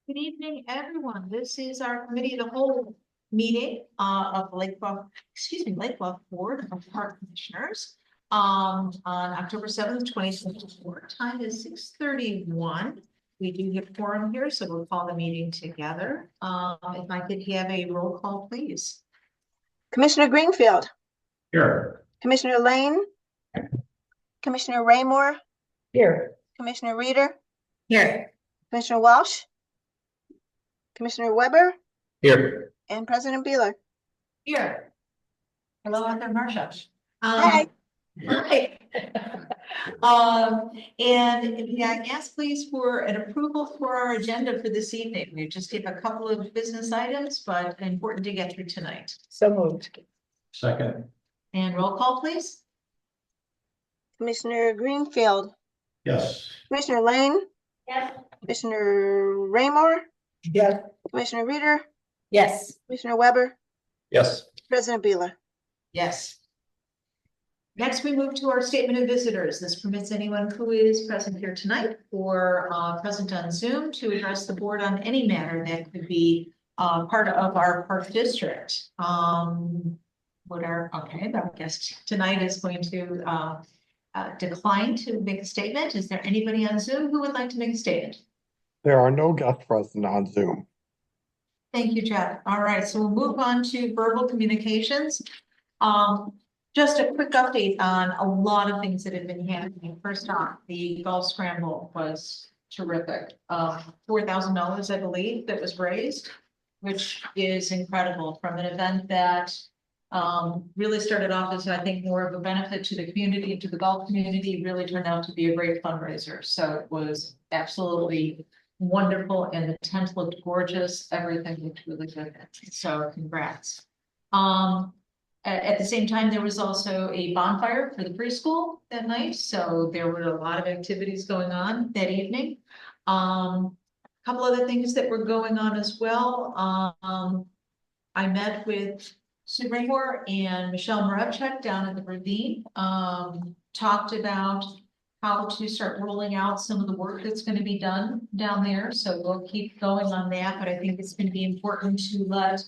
Good evening, everyone. This is our committee of the whole meeting of Lake Bluff, Lake Bluff Board of Park Commissioners on October 7th, 2024. Time is 6:31. We do have quorum here, so we'll call the meeting together. If I could have a roll call, please. Commissioner Greenfield. Here. Commissioner Lane. Commissioner Raymore. Here. Commissioner Reeder. Here. Commissioner Walsh. Commissioner Weber. Here. And President Beeler. Here. Hello, Arthur Marcia. Hi. Hi. And may I ask please for an approval for our agenda for this evening? We just have a couple of business items, but important to get through tonight. So moved. Second. And roll call, please. Commissioner Greenfield. Yes. Commissioner Lane. Yes. Commissioner Raymore. Yes. Commissioner Reeder. Yes. Commissioner Weber. Yes. President Beeler. Yes. Next, we move to our statement of visitors. This permits anyone who is present here tonight or present on Zoom to address the board on any matter that could be part of our park district. Okay, our guest tonight is going to decline to make a statement. Is there anybody on Zoom who would like to make a statement? There are no guests present on Zoom. Thank you, Jeff. All right, so we'll move on to verbal communications. Just a quick update on a lot of things that have been happening. First off, the golf scramble was terrific. $4,000, I believe, that was raised, which is incredible from an event that really started off as, I think, more of a benefit to the community and to the golf community, really turned out to be a great fundraiser. So it was absolutely wonderful, and the tent looked gorgeous. Everything looked really good. So congrats. At the same time, there was also a bonfire for the preschool that night. So there were a lot of activities going on that evening. A couple other things that were going on as well. I met with Sue Raymore and Michelle Moravchuk down at the Ravine, talked about how to start rolling out some of the work that's going to be done down there. So we'll keep going on that, but I think it's going to be important to let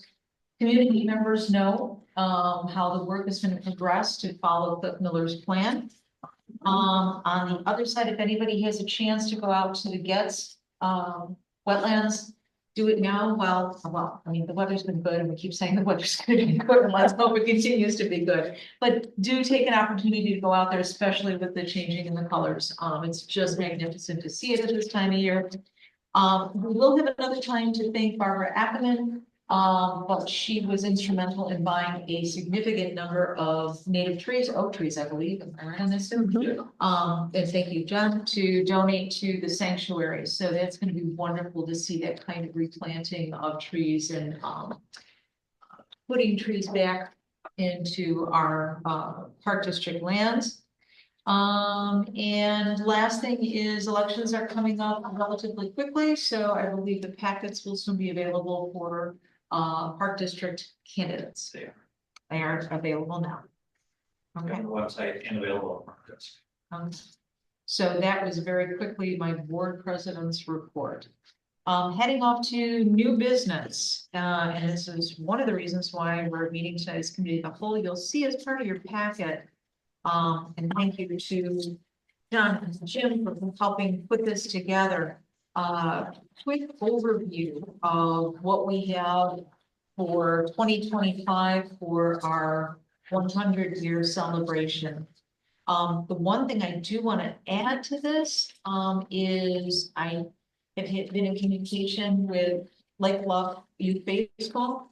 community members know how the work is going to progress to follow Cliff Miller's plan. On the other side, if anybody has a chance to go out to the Getz wetlands, do it now. Well, I mean, the weather's been good, and we keep saying the weather's good and good, and let's hope it continues to be good. But do take an opportunity to go out there, especially with the changing in the colors. It's just magnificent to see it at this time of year. We will have another time to thank Barbara Ackerman. But she was instrumental in buying a significant number of native trees, oak trees, I believe. Am I right on this? And thank you, John, to donate to the sanctuary. So that's going to be wonderful to see that kind of replanting of trees and putting trees back into our park district lands. And last thing is elections are coming up relatively quickly. So I believe the packets will soon be available for park district candidates. They are available now. Okay. On the website and available on Park. So that was very quickly my board president's report. Heading off to new business, and this is one of the reasons why we're meeting tonight as committee of the whole. You'll see as part of your packet, and thank you to John and Jim for helping put this together. Quick overview of what we have for 2025 for our 100-year celebration. The one thing I do want to add to this is I have been in communication with Lake Bluff Youth Baseball.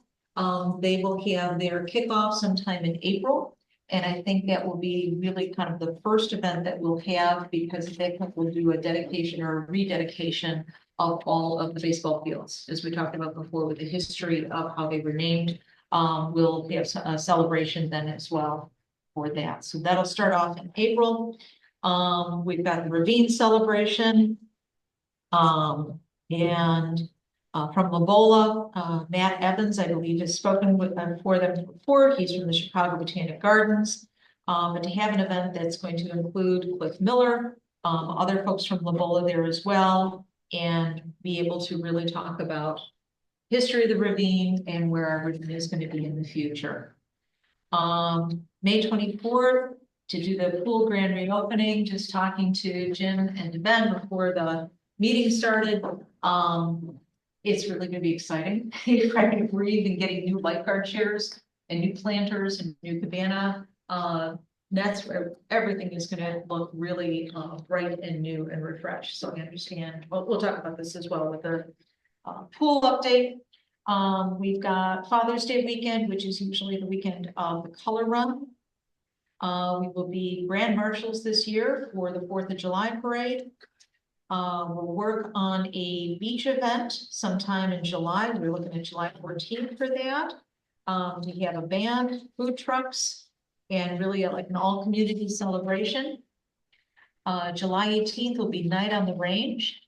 They will have their kickoff sometime in April. And I think that will be really kind of the first event that we'll have, because they will do a dedication or a rededication of all of the baseball fields, as we talked about before, with the history of how they were named. We'll have a celebration then as well for that. So that'll start off in April. We've got the Ravine celebration. From Lobola, Matt Evans, I believe, has spoken with them for them before. He's from the Chicago Botanic Gardens. But to have an event that's going to include Cliff Miller, other folks from Lobola there as well, and be able to really talk about history of the ravine and where our ravine is going to be in the future. May 24th, to do the pool grand reopening, just talking to Jim and Ben before the meeting started. It's really gonna be exciting. We're even getting new lifeguard chairs and new planters and new cabana nets, where everything is gonna look really bright and new and refreshed. So I understand, we'll talk about this as well with the pool update. We've got Father's Day weekend, which is usually the weekend of the color run. We will be grand marshals this year for the 4th of July parade. We'll work on a beach event sometime in July. We're looking at July 14th for that. We have a band, food trucks, and really like an all community celebration. July 18th will be Night on the Range.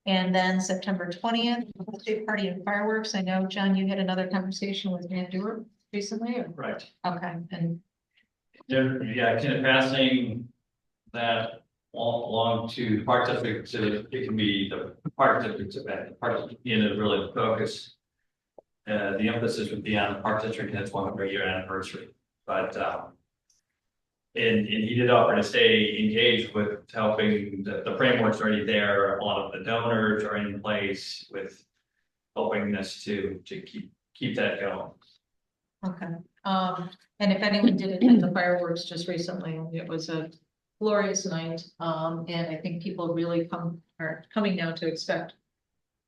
And then September 20th, birthday party and fireworks. I know, John, you had another conversation with Van Deur recently. Right. Okay, and Yeah, kind of passing that along to the park district, so that it can be the park district's event, the park, really the focus. The emphasis would be on the park district and its 100-year anniversary, but and he did offer to stay engaged with helping. The framework's already there. A lot of the donors are in place with helping us to keep that going. okay. And if anyone did attend the fireworks just recently, it was a glorious night. And I think people really are coming now to expect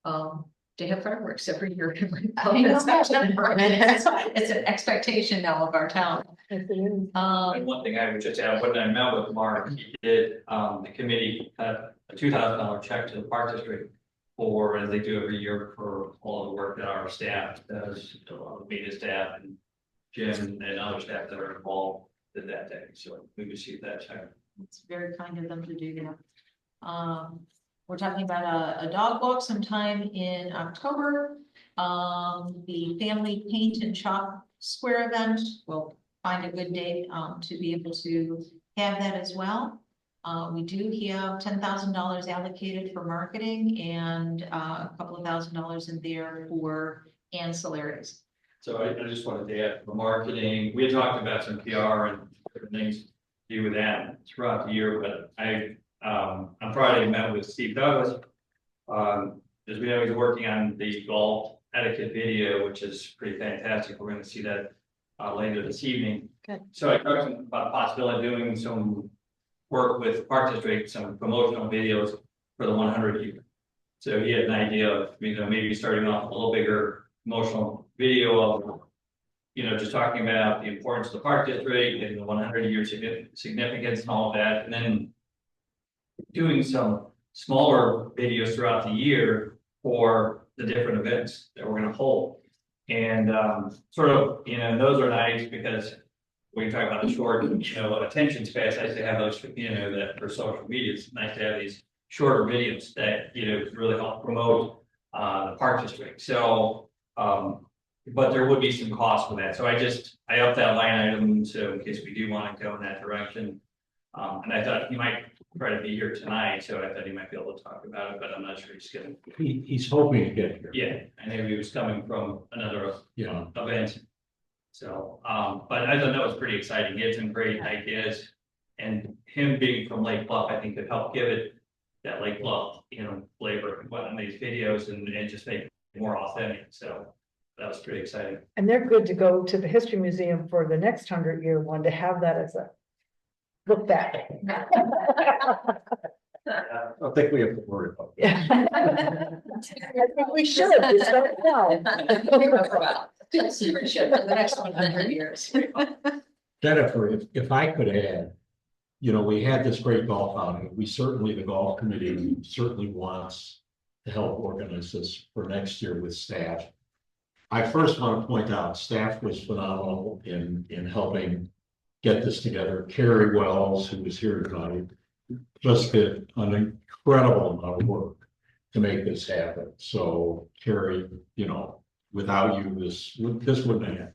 to have fireworks every year. In September. It's an expectation now of our town. And one thing I would just add, when I met with Mark, he did, the committee had a $2,000 check to the park district for, as they do every year, for all the work that our staff does, a lot of media staff and Jim and other staff that are involved in that day. So we received that check. It's very kind of them to do that. We're talking about a dog walk sometime in October. The family paint and chalk square event, we'll find a good date to be able to have that as well. We do have $10,000 allocated for marketing and a couple of $1,000s in there for ancillaries. So I just wanted to add for marketing, we had talked about some PR and different things to do with that throughout the year, but on Friday met with Steve Douglas. As we know, he's working on the golf etiquette video, which is pretty fantastic. We're going to see that later this evening. Good. So I talked to him about the possibility of doing some work with Park District, some promotional videos for the 100 year. So he had an idea of, maybe starting off a little bigger promotional video of, just talking about the importance of the Park District and the 100-year significance and all of that, and then doing some smaller videos throughout the year for the different events that we're going to hold. And sort of, those are nice because when you talk about the short, attention spans, nice to have those, that for social media, it's nice to have these shorter videos that, really help promote the Park District. So, but there would be some cost for that. So I upped that line item, so in case we do want to go in that direction. And I thought he might try to be here tonight, so I thought he might be able to talk about it, but I'm not sure he's going to. He's hoping to get here. Yeah, I knew he was coming from another Yeah. event. So, but I thought that was pretty exciting. He had some great ideas, and him being from Lake Bluff, I think could help give it that Lake Bluff, flavor in these videos and just make it more authentic. So that was pretty exciting. And they're good to go to the History Museum for the next 100-year one, to have that as a look back. I don't think we have to worry about it. I think we should, just don't know. Stewardship for the next 100 years. Jennifer, if I could add, we had this great golf outing. The golf committee certainly wants to help organize this for next year with staff. I first want to point out, staff was phenomenal in helping get this together. Carrie Wells, who was here tonight, just did an incredible amount of work to make this happen. So Carrie, without you, this wouldn't happen.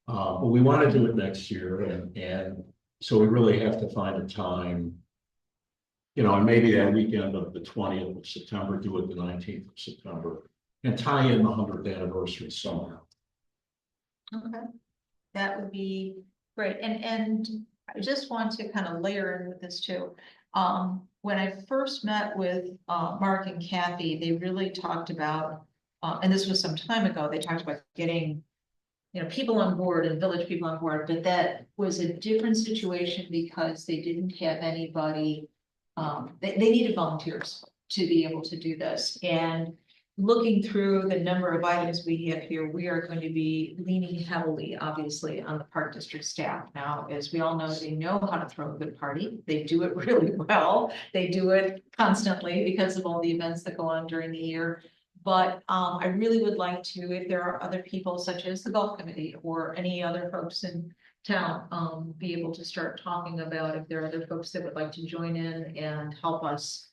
But we want to do it next year, and so we really have to find a time You know, and maybe that weekend of the 20th of September, do it the 19th of September, and tie in the 100th anniversary somehow. Okay, that would be great, and I just want to kind of layer in with this too. When I first met with Mark and Kathy, they really talked about, and this was some time ago, they talked about getting, you know, people on board and village people on board, but that was a different situation because they didn't have anybody. They needed volunteers to be able to do this, and looking through the number of items we have here, we are going to be leaning heavily, obviously, on the park district staff. Now, as we all know, they know how to throw a good party. They do it really well. They do it constantly because of all the events that go on during the year. But I really would like to, if there are other people such as the golf committee or any other folks in town, be able to start talking about if there are other folks that would like to join in and help us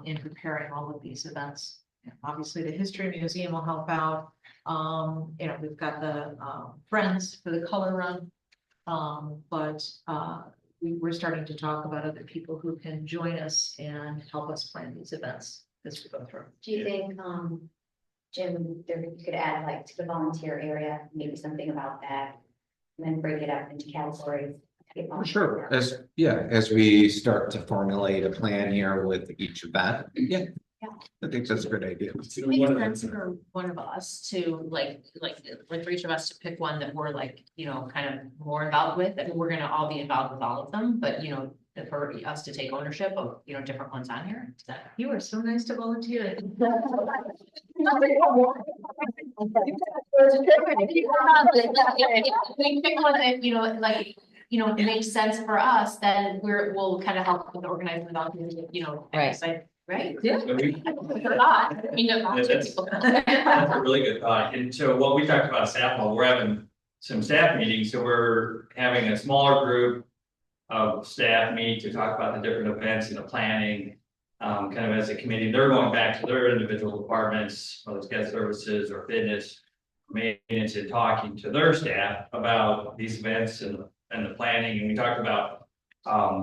in preparing all of these events. Obviously, the History Museum will help out. You know, we've got the Friends for the color run. But we're starting to talk about other people who can join us and help us plan these events as we go through. Do you think, Jim, there you could add like to the volunteer area, maybe something about that, and then break it up into categories? Sure, as we start to formulate a plan here with each event, yeah. I think that's a good idea. It makes sense for one of us to like for each of us to pick one that we're like, you know, kind of more involved with, and we're gonna all be involved with all of them, but you know, for us to take ownership of, you know, different ones on here. Is that? You are so nice to volunteer. We pick one that, you know, like, you know, it makes sense for us, then we'll kind of help with organizing the volunteers, you know. Right. Right? Yeah. So we- A lot, you know. That's a really good thought. And so what we talked about staff, well, we're having some staff meetings, so we're having a smaller group of staff meet to talk about the different events and the planning. Kind of as a committee, they're going back to their individual departments, whether it's guest services or fitness, maintenance, and talking to their staff about these events and the planning. And we talked about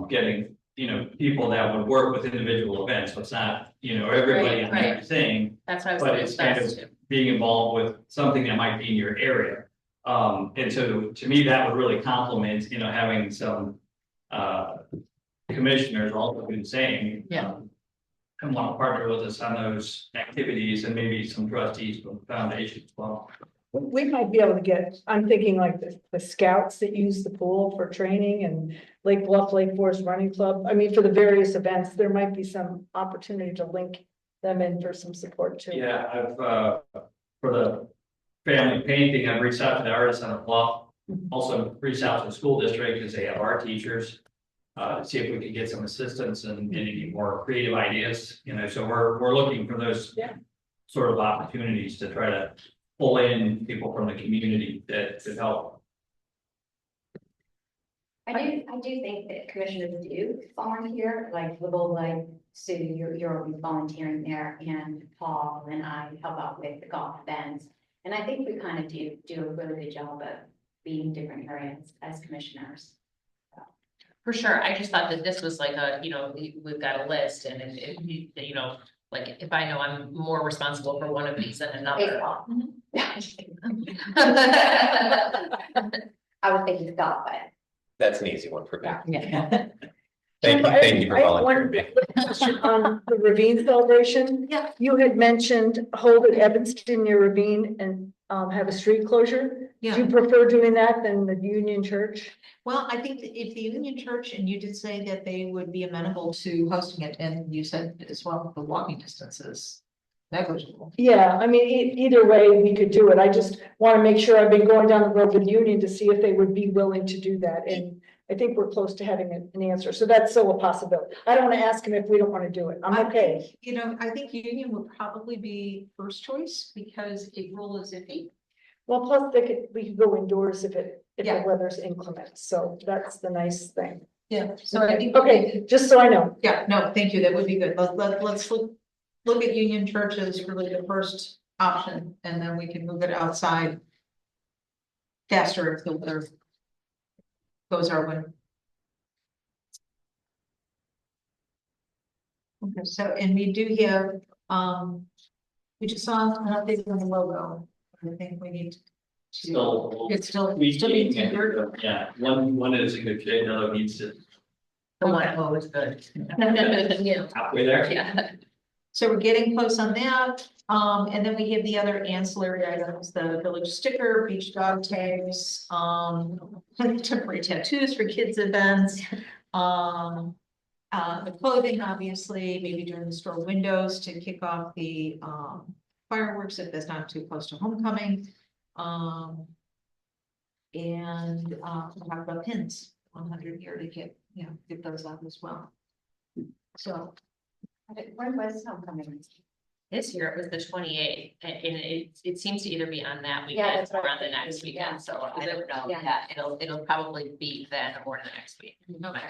getting, you know, people that would work with individual events. So it's not, you know, everybody on Right. everything, That's what I was. but it's kind of being involved with something that might be in your area. And so to me, that would really complement, you know, having some commissioners also do the same. Yeah. And want to partner with us on those activities, and maybe some trustees from the foundation as well. We might be able to get, I'm thinking like the scouts that use the pool for training and Lake Bluff, Lake Forest Running Club. I mean, for the various events, there might be some opportunity to link them in for some support too. Yeah, I've for the family painting, I've reached out to the artists on the Bluff. Also reached out to the school district because they have art teachers. See if we could get some assistance and any more creative ideas, you know, so we're looking for those sort of opportunities to try to pull in people from the community that could help. I do think that commissioners do volunteer, like little like Sue, you're always volunteering there, and Paul and I help out with the golf events. And I think we kind of do a really good job of being different areas as commissioners. For sure, I just thought that this was like a, you know, we've got a list, and if you know, like, if I know I'm more responsible for one of these than another. I was thinking golf, but That's an easy one for me. Yeah. Thank you for I have one volunteering. question on the Ravine celebration. Yeah. You had mentioned hold at Evanston near Ravine and have a street closure. Do you prefer doing that than the Union Church? Well, I think that if the Union Church, and you did say that they would be amenable to hosting it, and you said as well, the walking distance is negligible. Yeah, I mean, either way, we could do it. I just want to make sure. I've been going down the road with Union to see if they would be willing to do that. And I think we're close to having an answer. So that's still a possibility. I don't want to ask them if we don't want to do it. I'm okay. think, you know, I think Union would probably be first choice because April is iffy. Well, plus we could go indoors if the Yeah. weather's inclement. So that's the nice thing. Yeah, so I think. Okay, just so I know. Yeah, no, thank you. That would be good. Let's look at Union Church as really the first option, and then we can move it outside faster if the weather goes our way. Okay, so, and we do have, we just saw an update on the logo. I think we need to. Still. It's still being tweaking and, tinkered. Yeah, one is in good shape, another needs to The one, Okay. oh, it's good. Yeah. halfway there. Yeah. So we're getting close on that. And then we have the other ancillary items, the village sticker, beach dog tags, temporary tattoos for kids events. The clothing, obviously, maybe during the store windows to kick off the, fireworks if it's not too close to homecoming. And, we'll talk about pins, 100 year to get those out as well. So. When was homecoming? This year it was the 28th, and it seems to either be on that Yeah, weekend that's or what on the I next think, yeah. weekend, so I don't know. Yeah. Yeah, it'll probably be then or the next week. Okay.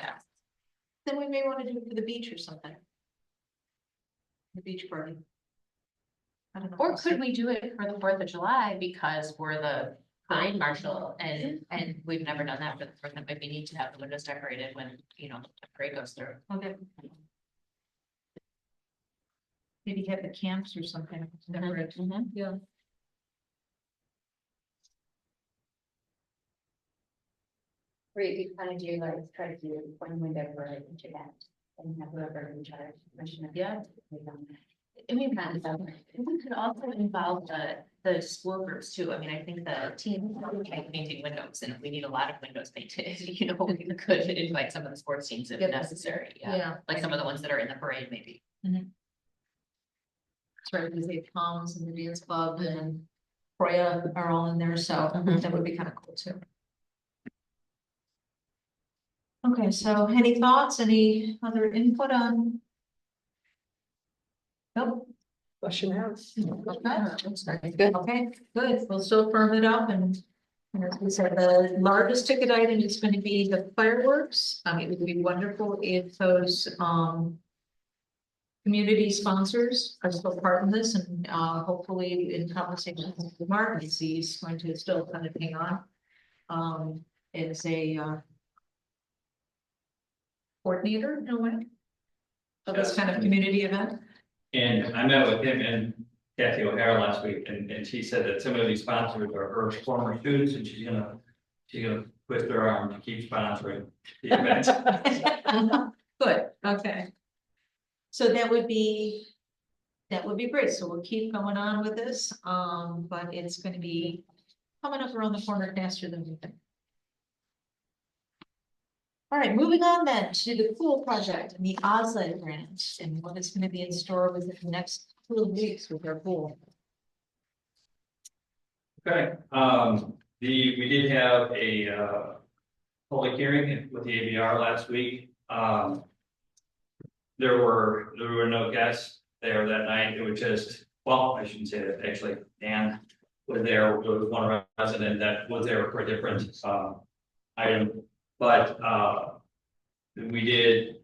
Then we may want to do it for the beach or something. The beach party. I don't know. Or could we do it for the 4th of July, because we're the fire marshal and we've never done that for the 4th, but we need to have the windows decorated when, the parade goes through. Okay. Maybe have the camps or something. Yeah. We kind of do like, try to do one window for each event and have whoever in charge. Yeah. We don't- I mean, we could also involve the school groups too. I mean, I think the team like painting windows, and if we need a lot of windows painted, we could invite some of the sports teams if Yep. necessary. Yeah, Yeah. like some of the ones that are in the parade, maybe. That's right, because they have Palms and the dance club and Freya are all in there, so that would be kind of cool too. Okay, so any thoughts, any other input on? Nope. Flushing House. Okay, good, we'll still firm it up and as we said, the largest ticket item is going to be the fireworks. It would be wonderful if those, community sponsors are still part of this and, hopefully in conversations with Mark, he's going to still kind of hang on. As a, coordinator in a way of this kind of community event. And I met with him and Kathy O'Hara last week, and she said that some of these sponsors are her former students, and she's gonna twist her arm to keep sponsoring the event. Good, okay. So that would be great. So we'll keep going on with this, but it's gonna be coming up around the corner faster than we think. All right, moving on then to the pool project and the OSLED grant and what is gonna be in store within the next 2 weeks with our pool. Okay, we did have a public hearing with the ABR last week. There were no guests there that night. It was just, well, I shouldn't say that, actually, Dan was there. There was one resident that was there for a different item. But we did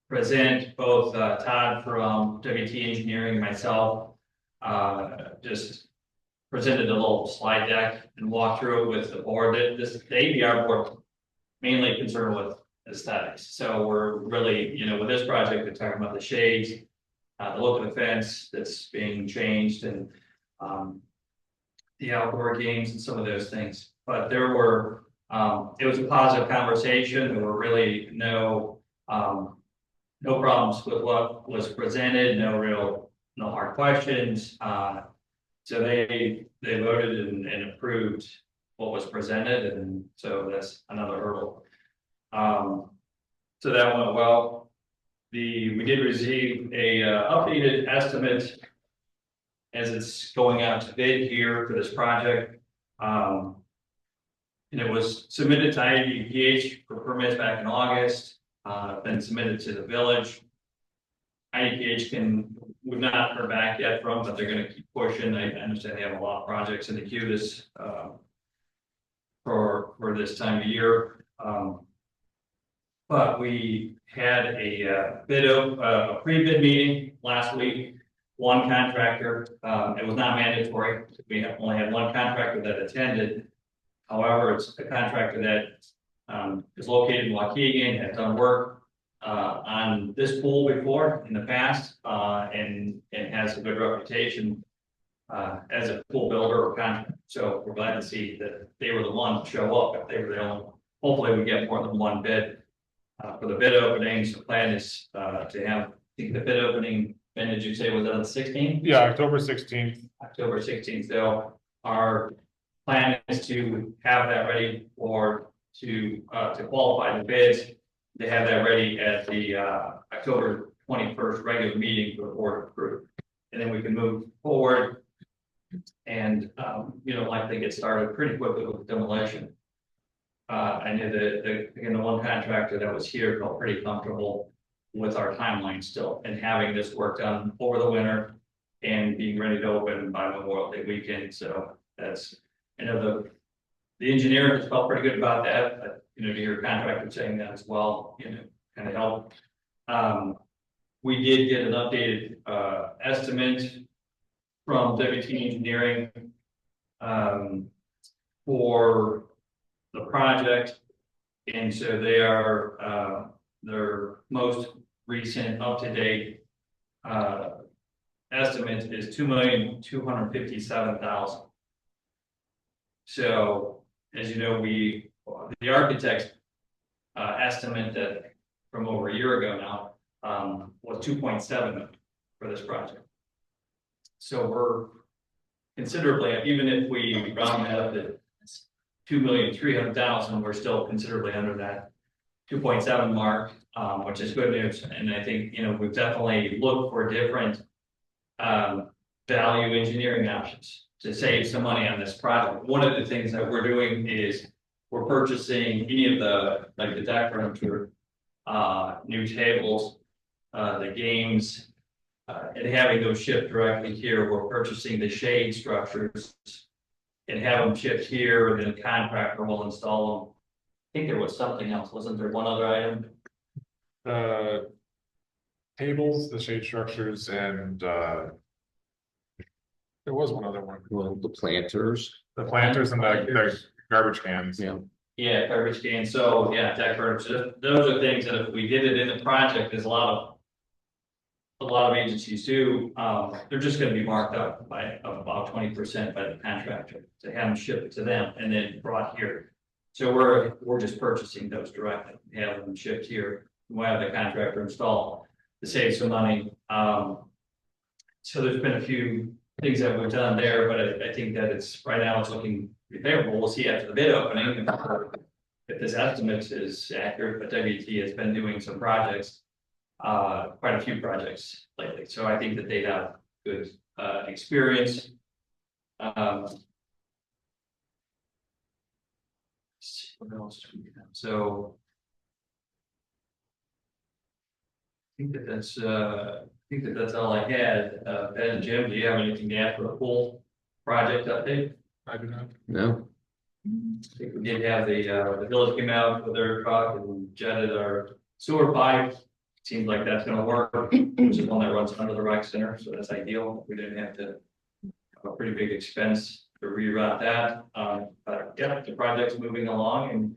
present both Todd from WT Engineering and myself, just presented a little slide deck and walked through it with the board. The ABR board mainly concerned with aesthetics. So we're really, with this project, we're talking about the shades, the look of the fence that's being changed and the outdoor games and some of those things. But there were, it was a positive conversation. There were really no problems with what was presented, no hard questions. So they voted and approved what was presented, and so that's another hurdle. So that went well. We did receive a updated estimate as it's going out to bid here for this project. And it was submitted to IDPH for permits back in August, then submitted to the village. IDPH we've not heard back yet from, but they're going to keep pushing. I understand they have a lot of projects in the queue this for this time of year. But we had a pre-bid meeting last week. One contractor, it was not mandatory. We only had one contractor that attended. However, it's a contractor that is located in Waukegan, has done work on this pool before in the past, and has a good reputation as a pool builder or contractor. So we're glad to see that they were the one to show up. If they were the only one, hopefully we get more than one bid. For the bid openings, the plan is to have, I think the bid opening, when did you say was on the 16th? Yeah, October 16th. October 16th. So our plan is to have that ready to qualify the bids. They have that ready at the October 21st regular meeting for the board to approve. And then we can move forward and, likely get started pretty quickly with demolition. I knew that the one contractor that was here felt pretty comfortable with our timeline still and having this work done over the winter and being ready to open by Memorial Day weekend. So that's, the engineer has felt pretty good about that, but, to hear a contractor saying that as well, kind of help. We did get an updated estimate from WT Engineering for the project. And so they are their most recent up-to-date estimate is $2,257,000. So as you know, the architect's estimate that from over a year ago now was 2.7 for this project. So we're considerably, even if we round that up to 2,300,000, we're still considerably under that 2.7 mark, which is good news. And I think, we've definitely looked for different value engineering options to save some money on this project. One of the things that we're doing is we're purchasing any of the deck furniture, new tables, the games, and having those shipped directly here. We're purchasing the shade structures and have them shipped here, and then the contractor will install them. I think there was something else, wasn't there one other item? The tables, the shade structures, and there was one other one. Well, the planters. The planters and the garbage cans. Yeah. Yeah, garbage can. So yeah, deck furniture. Those are things that if we did it in the project, there's a lot of agencies do. They're just going to be marked up by about 20% by the contractor to have them shipped to them and then brought here. So we're just purchasing those directly, have them shipped here. We'll have the contractor install to save some money. So there's been a few things that we've done there, but I think that right now it's looking favorable. We'll see after the bid opening if this estimate is accurate, but WT has been doing some projects, quite a few projects lately. So I think that they have good experience. What else do we have? So I think that's all I had. Ben and Jim, do you have anything to add for the pool project update? I do not. No. I think we did have the village came out with their truck and jetted our sewer pipe. Seems like that's gonna work, which is one that runs under the rec center, so that's ideal. We didn't have to have a pretty big expense to reroute that. But yeah, the project's moving along and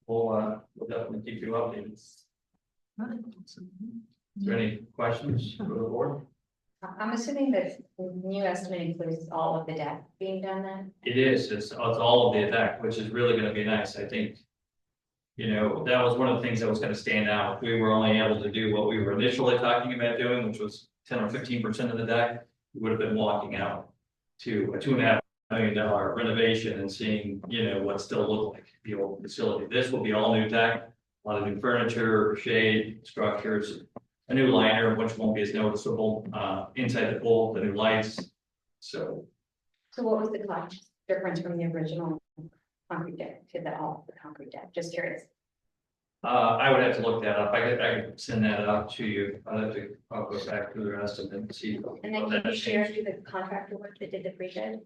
we'll definitely keep you updated. Is there any questions for the board? I'm assuming that the new estimate includes all of the deck being done then? It is, it's all of the deck, which is really gonna be nice. I think, that was one of the things that was gonna stand out. We were only able to do what we were initially talking about doing, which was 10 or 15% of the deck. We would have been walking out to a $2.5 million renovation and seeing, what still looked like the old facility. This will be all new deck, a lot of new furniture, shade, structures, a new liner, which won't be as noticeable inside the pool, the new lights. So what was the cost difference from the original concrete deck to the concrete deck? Just curious. I would have to look that up. I could send that out to you. I'll go back through the rest of them and see. And then can you share who the contractor was that did the pre-bid?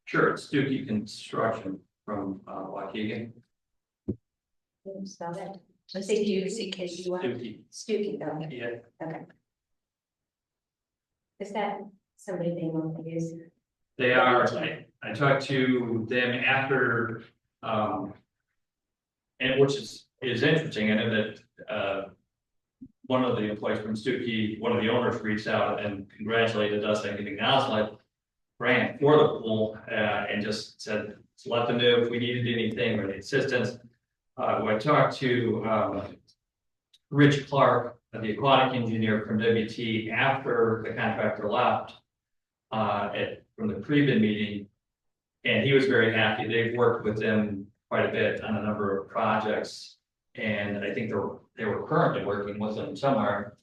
Sure, it's Stuckey Construction from Waukegan. Can you spell that? Let's say DUCKUI. Stuckey, Stuckey, though. yeah. Okay. Is that somebody they want to use? They are, I talked to them after, and which is interesting. I know that one of the employees from Stuckey, one of the owners reached out and congratulated us on getting the Oslet grant for the pool, and just said, let them know if we needed anything or the assistance. When I talked to, Rich Clark, the aquatic engineer from WT, after the contractor left, from the pre-bid meeting, and he was very happy. They've worked with them quite a bit on a number of projects, and I think they were currently working with them somewhere.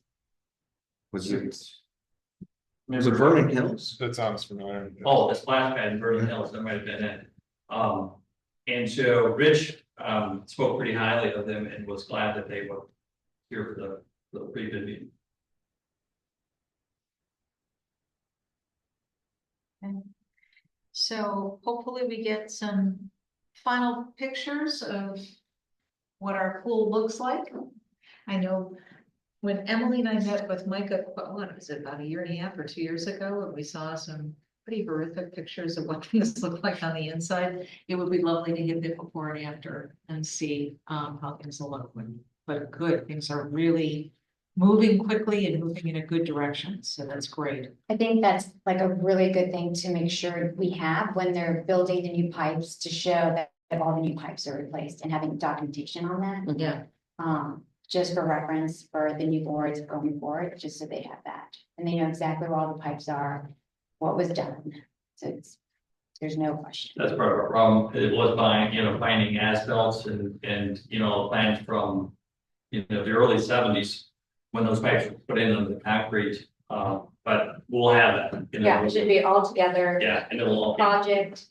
Was it Vernon Hills? That sounds familiar. Oh, the splash pad in Vernon Hills, that might have been it. And so Rich, spoke pretty highly of them and was glad that they were here for the pre-bid meeting. So hopefully we get some final pictures of what our pool looks like. I know when Emily and I met with Micah, what was it, about a year and a half or 2 years ago, and we saw some pretty horrific pictures of what things look like on the inside. It would be lovely to get the before and after and see how things will look when, but good, things are really moving quickly and moving in a good direction. So that's great. I think that's like a really good thing to make sure we have when they're building the new pipes, to show that all the new pipes are replaced and having documentation on that. Yeah. Just for reference for the new boards going forward, just so they have that. And they know exactly where all the pipes are, what was done. So there's no question. That's part of our problem. It was finding asphalt and plans from, the early 70s when those pipes were put in on the concrete. But we'll have that. Yeah, it should be all together. Yeah, and it'll all be. Project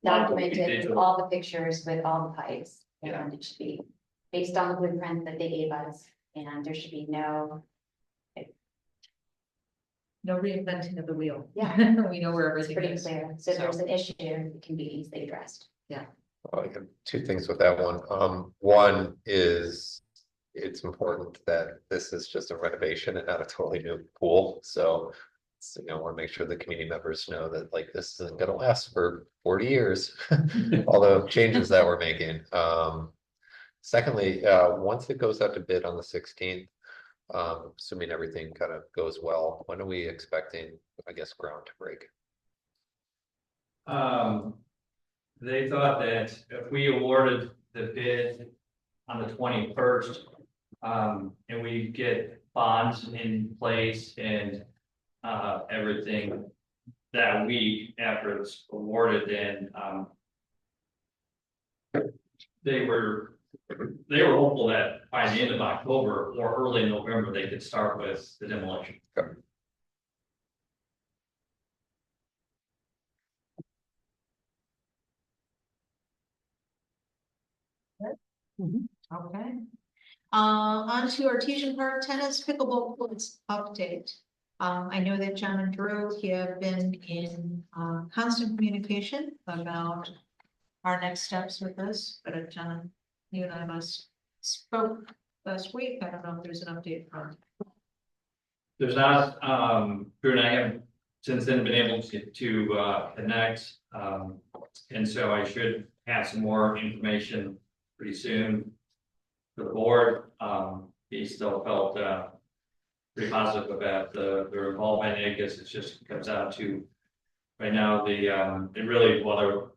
documented, Digital. all the pictures with all the pipes. Yeah. And it should be based on the blueprint that they gave us, and there should be no. No reinventing of the wheel. Yeah. We know where It's everything pretty is. clear, so if there's an issue, it can be easily addressed. I have two things with that one. One is it's important that this is just a renovation and not a totally new pool. So, I want to make sure the community members know that like this isn't going to last for 40 years. All the changes that we're making. Secondly, once it goes out to bid on the 16th, assuming everything kind of goes well, when are we expecting, I guess, ground to break? They thought that if we awarded the bid on the 21st, and we get bonds in place and everything that week after it's awarded, then they were hopeful that by the end of October or early November, they could start with the demolition. Okay. On to Artesian Park Tennis Pickleball Courts update. I know that John and Drew have been in constant communication about our next steps with this, but John, you and I must spoke last week. I don't know if there's an update from. There's not, Drew and I have since then been able to connect. And so I should have some more information pretty soon for the board. He still felt pretty positive about the involvement. I guess it just comes out to right now it really whether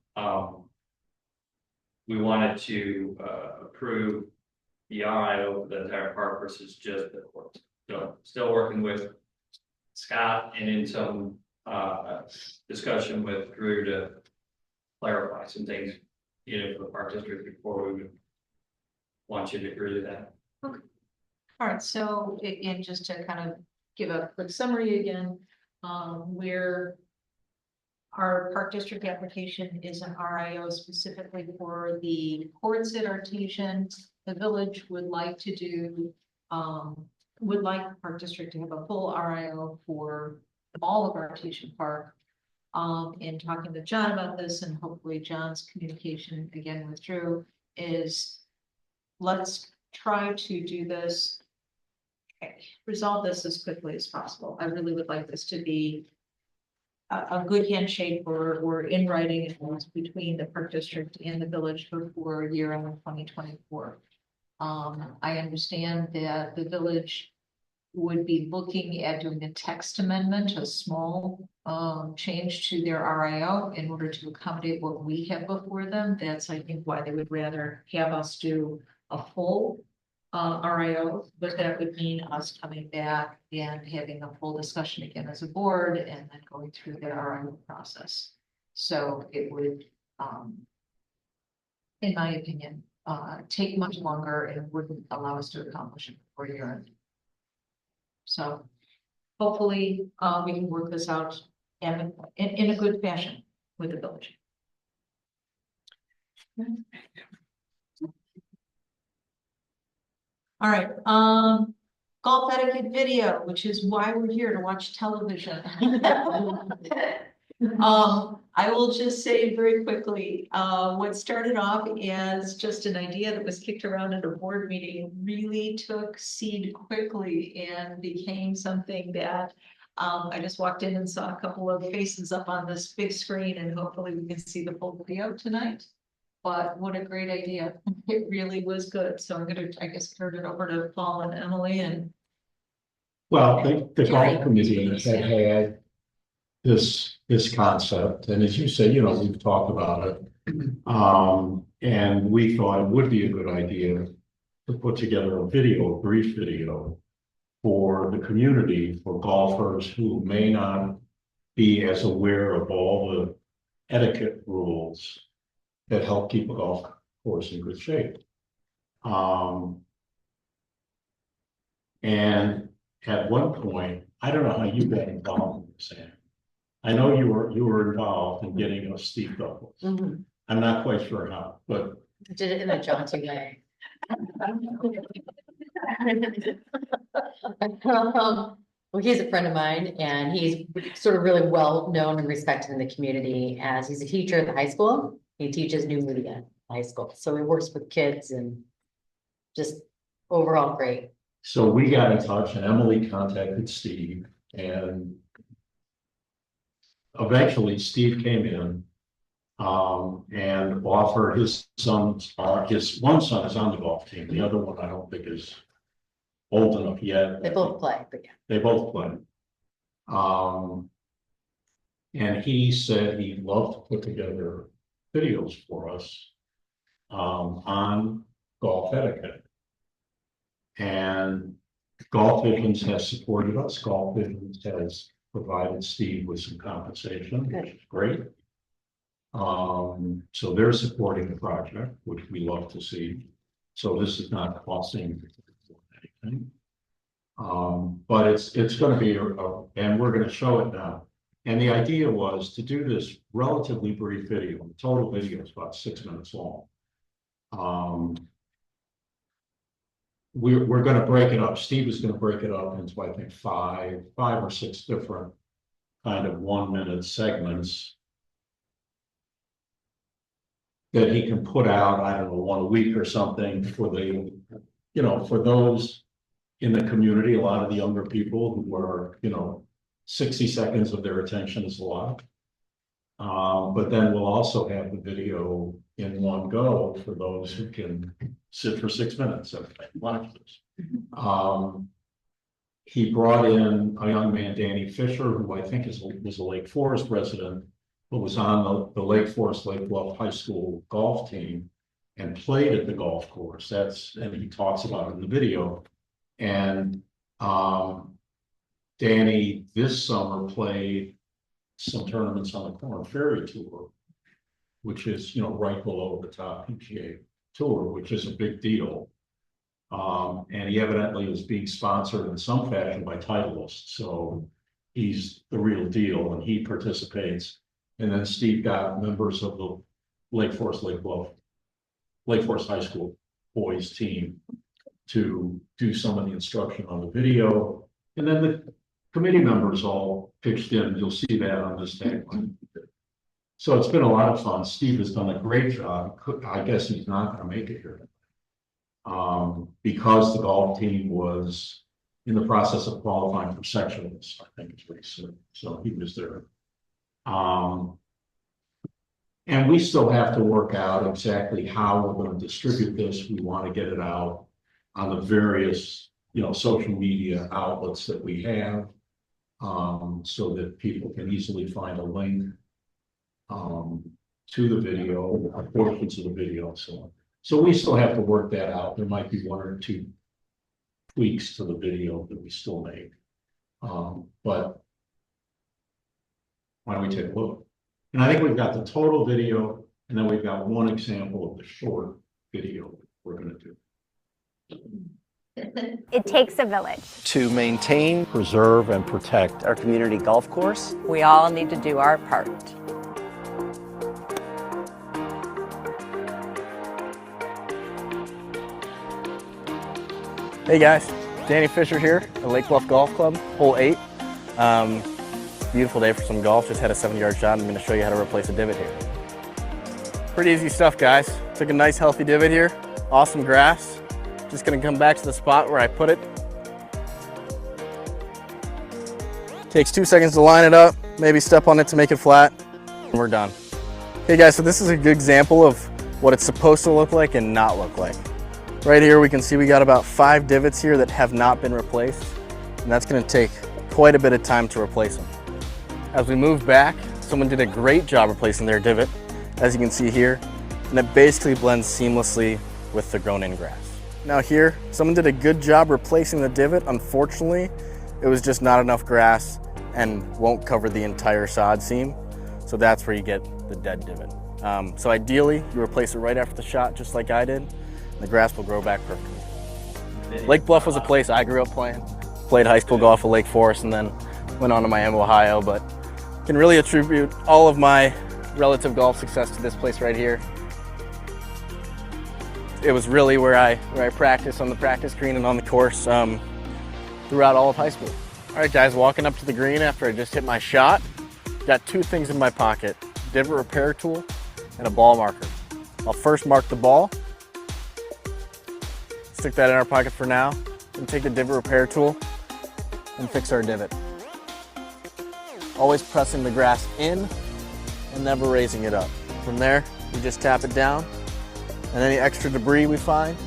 we wanted to approve the RIO for the entire park versus just the court. So still working with Scott and in some discussion with Drew to clarify some things, for the park district before we would want you to agree to that. Okay. All right, so again, just to kind of give a quick summary again, where our park district application is an RIO specifically for the courts at Artesian. The village would like to do, would like the park district to have a full RIO for all of Artesian Park. In talking to John about this, and hopefully John's communication again with Drew is, let's try to do this, resolve this as quickly as possible. I really would like this to be a good handshake or in writing between the park district and the village before year-end 2024. I understand that the village would be looking at doing a text amendment, a small change to their RIO in order to accommodate what we have before them. That's, I think, why they would rather have us do a full RIO, but that would mean us coming back and having a full discussion again as a board and then going through the RIO process. So it would, in my opinion, take much longer and wouldn't allow us to accomplish it before year end. So hopefully, we can work this out and in a good fashion with the village. All right, golf etiquette video, which is why we're here to watch television. I will just say very quickly, what started off as just an idea that was kicked around at a board meeting really took seed quickly and became something that I just walked in and saw a couple of faces up on this big screen, and hopefully we can see the full video tonight. But what a great idea. It really was good. So I'm gonna, I guess, turn it over to Paul and Emily and. Well, the golf committee had this concept, and as you said, you know, we've talked about it. And we thought it would be a good idea to put together a brief video for the community, for golfers who may not be as aware of all the etiquette rules that help keep a golf course in good shape. And at one point, I don't know how you got involved in this, Ann. I know you were involved in getting us Steve Douglas. I'm not quite sure how, but. Did it in a jaunty way. Well, he's a friend of mine and he's sort of really well known and respected in the community as he's a teacher at the high school. He teaches new media high school, so he works with kids and just overall great. So we got in touch and Emily contacted Steve, and eventually Steve came in and offered his sons, his one son is on the golf team, the other one I don't think is old enough yet. They both play, but yeah. They both play. And he said he'd love to put together videos for us on golf etiquette. And Golf Visions has supported us. Golf Visions has provided Steve with some compensation, which is great. So they're supporting the project, which we love to see. So this is not costing anything. But it's going to be, and we're going to show it now. And the idea was to do this relatively brief video. The total video is about 6 minutes long. We're going to break it up. Steve is going to break it up into, I think, five or six different kind of 1 minute segments that he can put out, I don't know, one a week or something for the, you know, for those in the community, a lot of the younger people who are, you know, 60 seconds of their attention is a lot. But then we'll also have the video in one go for those who can sit for 6 minutes and watch this. He brought in a young man, Danny Fisher, who I think was a Lake Forest resident, but was on the Lake Forest Lake Bluff High School golf team and played at the golf course. And he talks about it in the video. And Danny this summer played some tournaments on the Corn Ferry Tour, which is, you know, right below the top PGA Tour, which is a big deal. And he evidently was being sponsored in some fashion by Titleist, so he's the real deal, and he participates. And then Steve got members of the Lake Forest High School boys team to do some of the instruction on the video, and then the committee members all pitched in. You'll see that on this tagline. So it's been a lot of fun. Steve has done a great job. I guess he's not going to make it here because the golf team was in the process of qualifying for sectionals, I think is what he said. So he was there. And we still have to work out exactly how we're going to distribute this. We want to get it out on the various social media outlets that we have. So that people can easily find a link. To the video, or portions of the video, so we still have to work that out. There might be one or two tweaks to the video that we still make. But why don't we take a look? And I think we've got the total video, and then we've got one example of the short video we're gonna do. It takes a village to maintain, Preserve and protect. our community golf course. We all need to do our part. Hey guys, Danny Fisher here at Lake Bluff Golf Club, hole 8. Beautiful day for some golf. Just had a 7-yard shot. I'm going to show you how to replace a divot here. Pretty easy stuff, guys. Took a nice healthy divot here. Awesome grass. Just going to come back to the spot where I put it. Takes 2 seconds to line it up, maybe step on it to make it flat, and we're done. Okay guys, so this is a good example of what it's supposed to look like and not look like. Right here we can see we got about 5 divots here that have not been replaced, and that's going to take quite a bit of time to replace them. As we move back, someone did a great job replacing their divot, as you can see here, and it basically blends seamlessly with the grown-in grass. Now here, someone did a good job replacing the divot. Unfortunately, it was just not enough grass and won't cover the entire sod seam, so that's where you get the dead divot. So ideally, you replace it right after the shot, just like I did. The grass will grow back perfectly. Lake Bluff was a place I grew up playing. Played high school golf at Lake Forest and then went on to Miami, Ohio, but can really attribute all of my relative golf success to this place right here. It was really where I practiced on the practice green and on the course throughout all of high school. All right guys, walking up to the green after I just hit my shot, got 2 things in my pocket, divot repair tool and a ball marker. I'll first mark the ball. Stick that in our pocket for now, and take the divot repair tool and fix our divot. Always pressing the grass in and never raising it up. From there, we just tap it down, and any extra debris we find,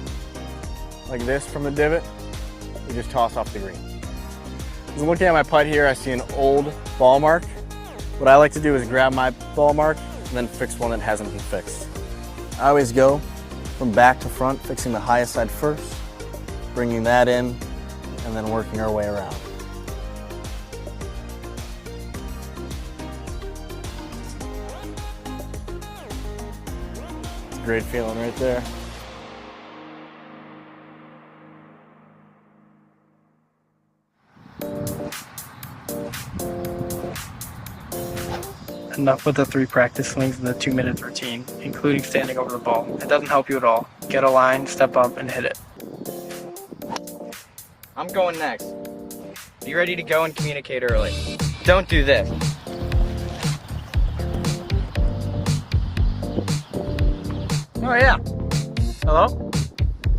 like this from the divot, we just toss off the green. As I'm looking at my putt here, I see an old ball mark. What I like to do is grab my ball mark and then fix one that hasn't been fixed. I always go from back to front, fixing the highest side first, bringing that in, and then working our way around. It's a great feeling right there. Enough with the 3 practice swings and the 2-minute routine, including standing over the ball. It doesn't help you at all. Get a line, step up, and hit it. I'm going next. Be ready to go and communicate early. Don't do this. Oh yeah. Hello?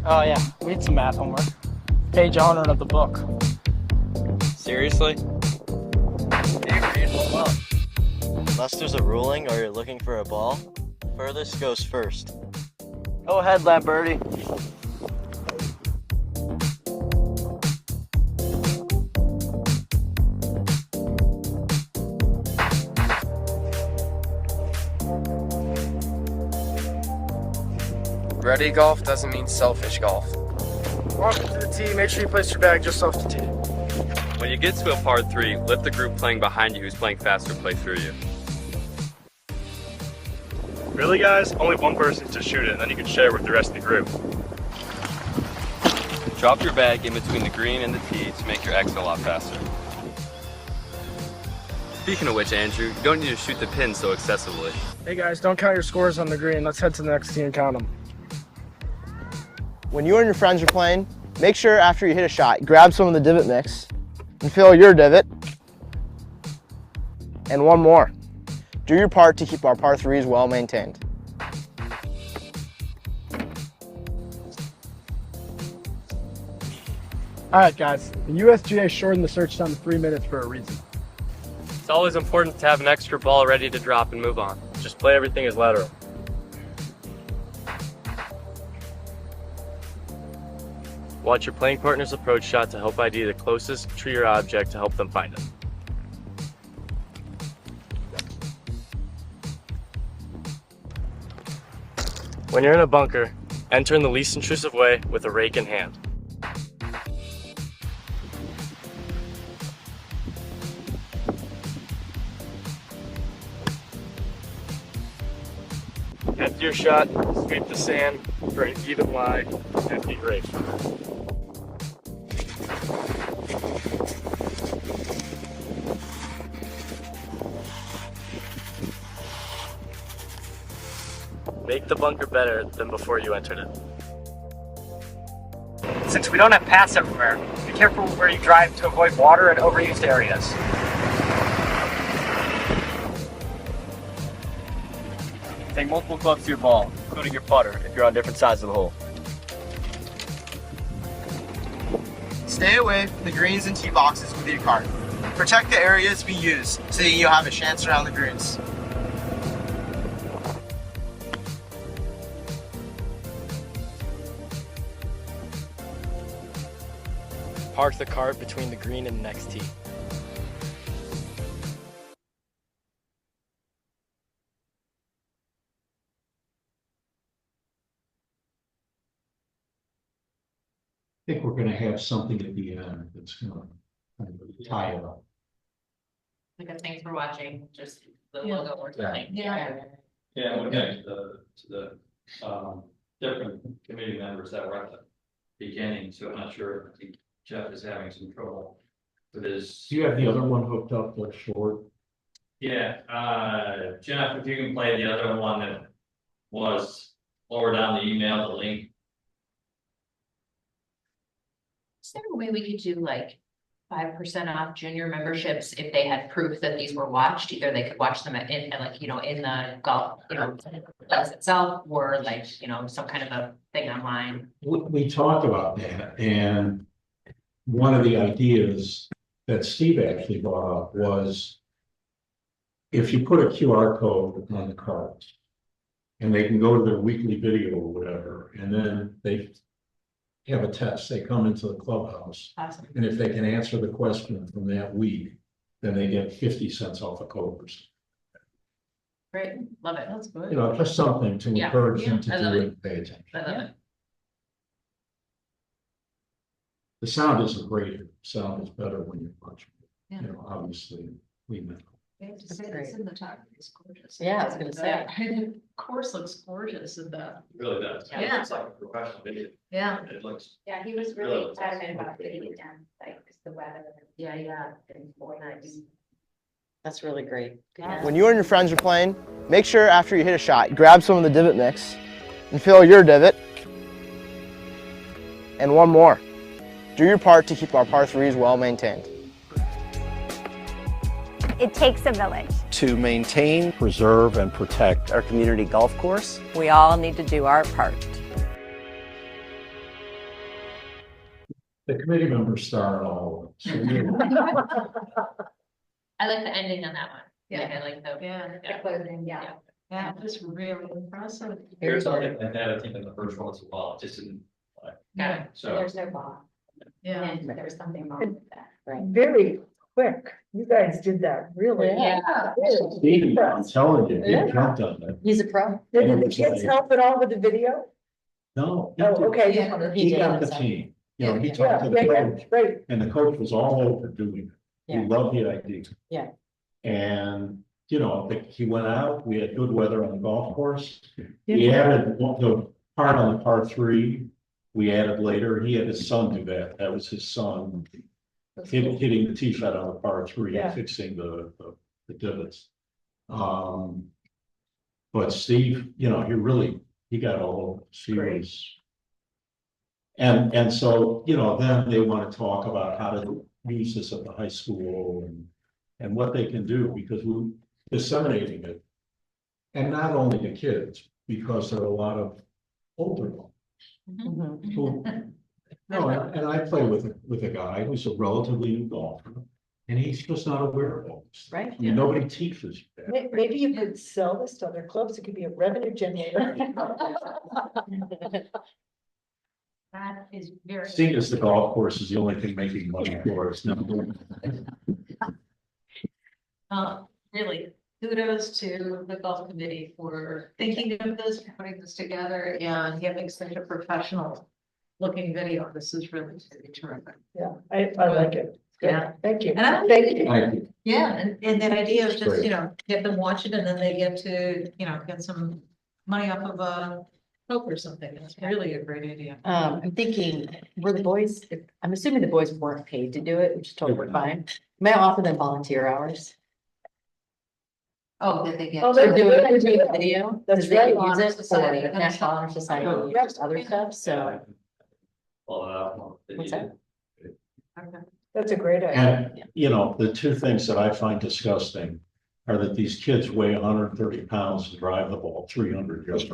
Oh yeah, we had some math homework. Page honored of the book. Seriously? Unless there's a ruling or you're looking for a ball, furthest goes first. Go ahead, Lamberti. Ready golf doesn't mean selfish golf. Walk up to the tee, make sure you place your bag just off the tee. When you get to a par 3, let the group playing behind you who's playing faster play through you. Really, guys? Only one person to shoot it, and then you can share with the rest of the group. Drop your bag in between the green and the tee to make your exit a lot faster. Speaking of which, Andrew, you don't need to shoot the pin so excessively. Hey guys, don't count your scores on the green. Let's head to the next tee and count them. When you and your friends are playing, make sure after you hit a shot, grab some of the divot mix and fill your divot. And one more. Do your part to keep our par 3s well maintained. All right, guys. The USGA shortened the search down to 3 minutes for a reason. It's always important to have an extra ball ready to drop and move on. Just play everything as lateral. Watch your playing partner's approach shot to help ID the closest tree or object to help them find it. When you're in a bunker, enter in the least intrusive way with a rake in hand. After your shot, sweep the sand for an even lie, empty rake. Make the bunker better than before you entered it. Since we don't have paths everywhere, be careful where you drive to avoid water and overused areas. Take multiple clubs to your ball, including your putter if you're on different sides of the hole. Stay away from the greens and tee boxes with your cart. Protect the areas we use so that you'll have a chance around the greens. Park the cart between the green and the next tee. I think we're gonna have something at the end that's gonna kind of tie it up. Because thanks for watching, just the Yeah. logo or something. Yeah. Yeah, we're getting to the different committee members that were at the beginning, so I'm not sure. I think Jeff is having some trouble with his. Do you have the other one hooked up, like short? Yeah, Jeff, if you can play the other one that was lower down the email, the link. Is there a way we could do like 5% off junior memberships if they had proof that these were watched? Either they could watch them in like, in the golf, class itself, or like, some kind of a thing online. We talked about that, and one of the ideas that Steve actually brought up was if you put a QR code on the cards and they can go to their weekly video or whatever, and then they have a test, they come into the clubhouse. Awesome. And if they can answer the question from that week, then they get 50 cents off a code. Great, love it. That's good. Just something to Yeah. encourage them to I love do it. it and pay attention. I love it. The sound isn't great, sound is better when you're watching. Yeah. Obviously, we know. I have to say, the cinematography is gorgeous. Yeah, I was gonna say. The course looks gorgeous in the. It really does. Yeah. It's like a professional video. Yeah. It looks. Yeah, he was Really? really adamant about getting it done, like, 'cause the weather. Yeah. And nice. That's really great. Good job. When you and your friends are playing, make sure after you hit a shot, grab some of the divot mix and fill your divot. And one more. Do your part to keep our par 3s well maintained. It takes a village. To maintain, preserve, and protect our community golf course. We all need to do our part. The committee members star all. So I like the ending on that one. Yeah. I like the. Yeah. Closing, yeah. Yeah, it's really impressive. Here's something like that, I think in the first one as well, it just didn't. Yeah. So. There's no ball. Yeah. And there's something wrong with that. Very quick. You guys did that really. Yeah. Steve, I'm telling you, he Yeah. jumped on that. He's a pro. Did the kids help at all with the video? No. he Oh, did. okay. He got the team. He talked to the coach, Right. and the coach was all over doing it. He Yeah. loved the idea. Yeah. And, he went out, we had good weather on the golf course. He added the part on the par 3, we added later, he had his son do that, that was his son. Hitting the tee shot on the par 3, Yeah. and fixing the divots. But Steve, he got all of it. He Great. was. And so, then they want to talk about how to use this at the high school and what they can do, because we're disseminating it. And not only to kids, because there are a lot of older ones Mhm. who. No, and I play with a guy who's a relatively new golfer, and he's just not aware of all this. Right. I mean, nobody teaches you that. Maybe you could sell this to other clubs. It could be a revenue generator. That is very. Seeing as the golf course is the only thing making money for us now. Really, kudos to the golf committee for thinking of this, putting this together and having such a professional looking video. This is really terrific. Yeah, I like it. Good. Yeah. Thank you. And I Thank think, you. Thank you. yeah, and that idea of just, Great. you know, get them watch it and then they get to, you know, get some money off of a Coke or something. It's really a great idea. I'm thinking, were the boys, I'm assuming the boys weren't paid to do it, which is totally fine. May I offer them volunteer hours? Oh, that they get. Oh, They're that's doing a it good for idea. the video, That's because they can right. use it for Society. National Honor Society, Yep. just other stuff, so. What's that? That's a great idea. And, you know, the two things that I find disgusting are that these kids weigh 130 pounds and drive the ball 300 yards.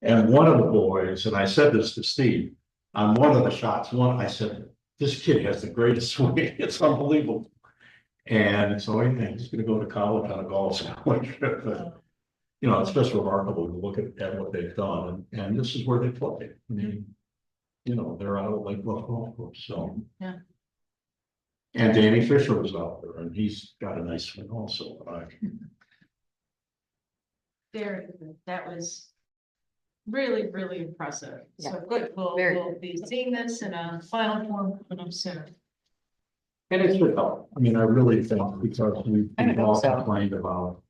And one of the boys, and I said this to Steve, on one of the shots, I said, this kid has the greatest swing, it's unbelievable. And so I think he's gonna go to college on a golf scholarship, but, you know, it's just remarkable to look at what they've done, and this is where they play. I mean, you know, they're out of Lake Bluff Golf Course, so. Yeah. And Danny Fisher was out there, and he's got a nice swing also. Very good. That was really, really impressive. So Yeah. good. Very We'll be seeing this in a final form coming up soon. And it's good help. I mean, I really think because we've I hope all so. complained about,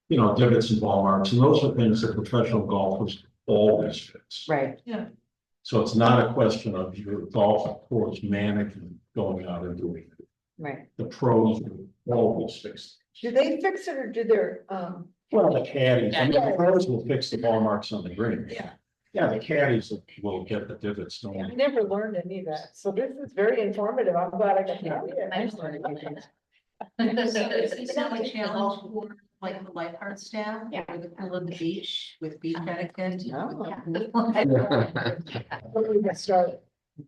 you know, divots and ball marks, and those are things that professional golfers always fix. Right. Yeah. So it's not a question of your golf course management going out and doing it. Right. The pros will always fix it. Do they fix it or do their, Well, the caddies, I mean, the pros will fix the ball marks on the green. Yeah. Yeah, the caddies will get the divots. I never learned any of that. So this is very informative. I'm glad I got that. I just learned anything. It's not like challenge for like the lifeguard staff. Yeah. With the pool at the beach with beach etiquette. No. When we get started.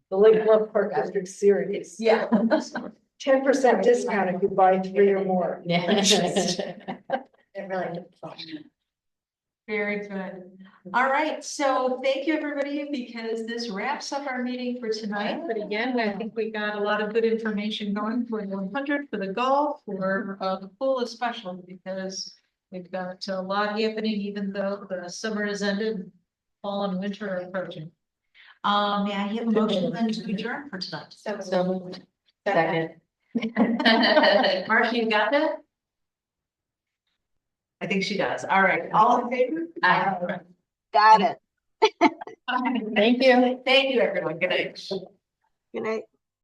The Lake Bluff Park District Series. Yeah. 10% discount if you buy 3 or more. Yeah. It really. Very good. All right, so thank you, everybody, because this wraps up our meeting for tonight. But again, I think we got a lot of good information going for the 100, for the golf, for the pool especially, because we've got a lot happening, even though the summer has ended, fall and winter are approaching. May I have a motion then to adjourn for tonight? So moved. Second. Marcia, you got that? I think she does. All right, all in favor? Aye. Got it. Thank you. Thank you, everyone. Good night. Good night.